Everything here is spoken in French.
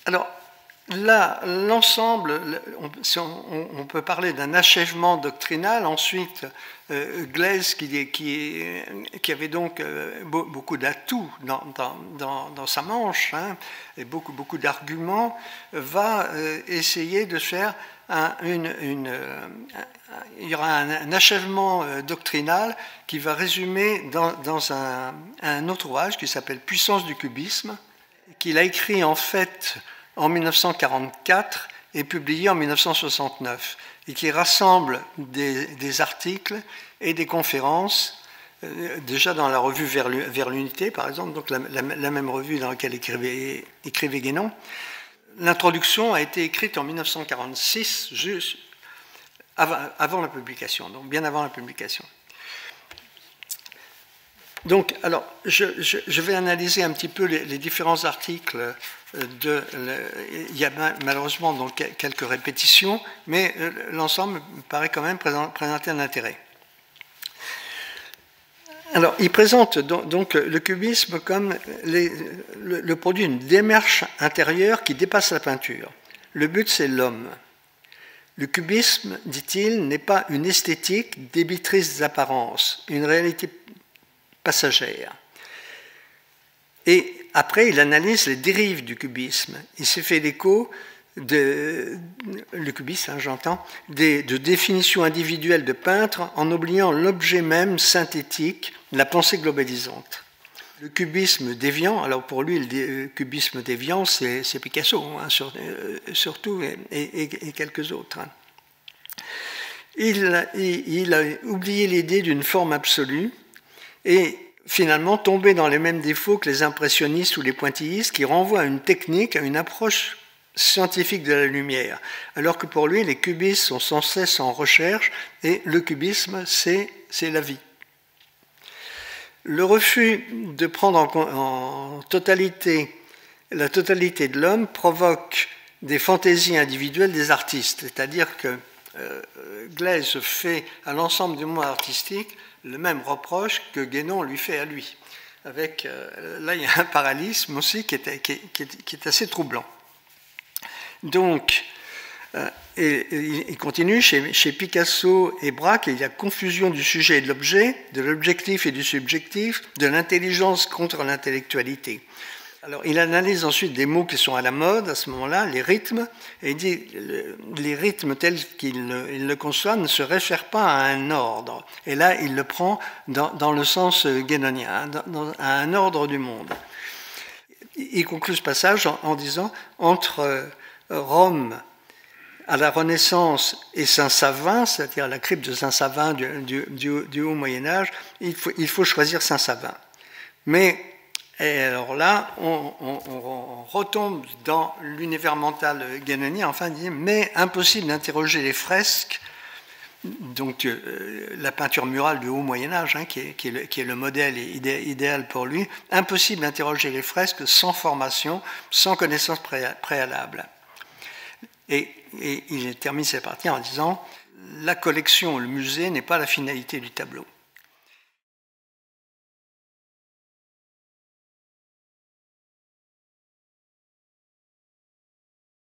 Alors, là, l'ensemble, on peut parler d'un achèvement doctrinal. Ensuite, Glaise, qui avait donc beaucoup d'atouts dans sa manche, hein, et beaucoup d'arguments, va essayer de faire il y aura un achèvement doctrinal qui va résumer dans un autre ouvrage qui s'appelle Puissance du cubisme, qu'il a écrit en fait en 1944 et publié en 1969, et qui rassemble des articles et des conférences, déjà dans la revue Vers l'unité, par exemple, donc la même revue dans laquelle écrivait Guénon. L'introduction a été écrite en 1946, juste avant la publication, donc bien avant la publication. Donc, alors, je vais analyser un petit peu les différents articles. Il y a malheureusement donc quelques répétitions, mais l'ensemble me paraît quand même présenter un intérêt. Alors, il présente donc le cubisme comme le produit d'une démarche intérieure qui dépasse la peinture. Le but, c'est l'homme. Le cubisme, dit-il, n'est pas une esthétique débitrice des apparences, une réalité passagère. Et après, il analyse les dérives du cubisme. Il s'est fait l'écho le cubisme, hein, j'entends, de définitions individuelles de peintres en oubliant l'objet même synthétique, la pensée globalisante. Le cubisme déviant, alors pour lui, le cubisme déviant, c'est Picasso, hein, surtout, et quelques autres. Hein. Il a oublié l'idée d'une forme absolue et finalement tombé dans les mêmes défauts que les impressionnistes ou les pointillistes qui renvoient à une technique, à une approche scientifique de la lumière, alors que pour lui, les cubistes sont sans cesse en recherche et le cubisme, c'est la vie. Le refus de prendre en totalité la totalité de l'homme provoque des fantaisies individuelles des artistes, c'est-à-dire que Glaise fait à l'ensemble du monde artistique le même reproche que Guénon lui fait à lui. Là, il y a un parallélisme aussi qui est assez troublant. Donc, il continue, chez Picasso et Braque, il y a confusion du sujet et de l'objet, de l'objectif et du subjectif, de l'intelligence contre l'intellectualité. Alors, il analyse ensuite des mots qui sont à la mode à ce moment-là, les rythmes, et il dit les rythmes tels qu'il le conçoit ne se réfèrent pas à un ordre. Et là, il le prend dans le sens guénonien, à un ordre du monde. Il conclut ce passage en disant entre Rome à la Renaissance et Saint-Savin, c'est-à-dire la crypte de Saint-Savin du Haut Moyen-Âge, il faut choisir Saint-Savin. Mais et alors là, on retombe dans l'univers mental guénonien, enfin, mais impossible d'interroger les fresques, donc la peinture murale du Haut Moyen-Âge, hein, qui est le modèle idéal pour lui, impossible d'interroger les fresques sans formation, sans connaissance préalable. Et il termine cette partie en disant « La collection, le musée n'est pas la finalité du tableau ».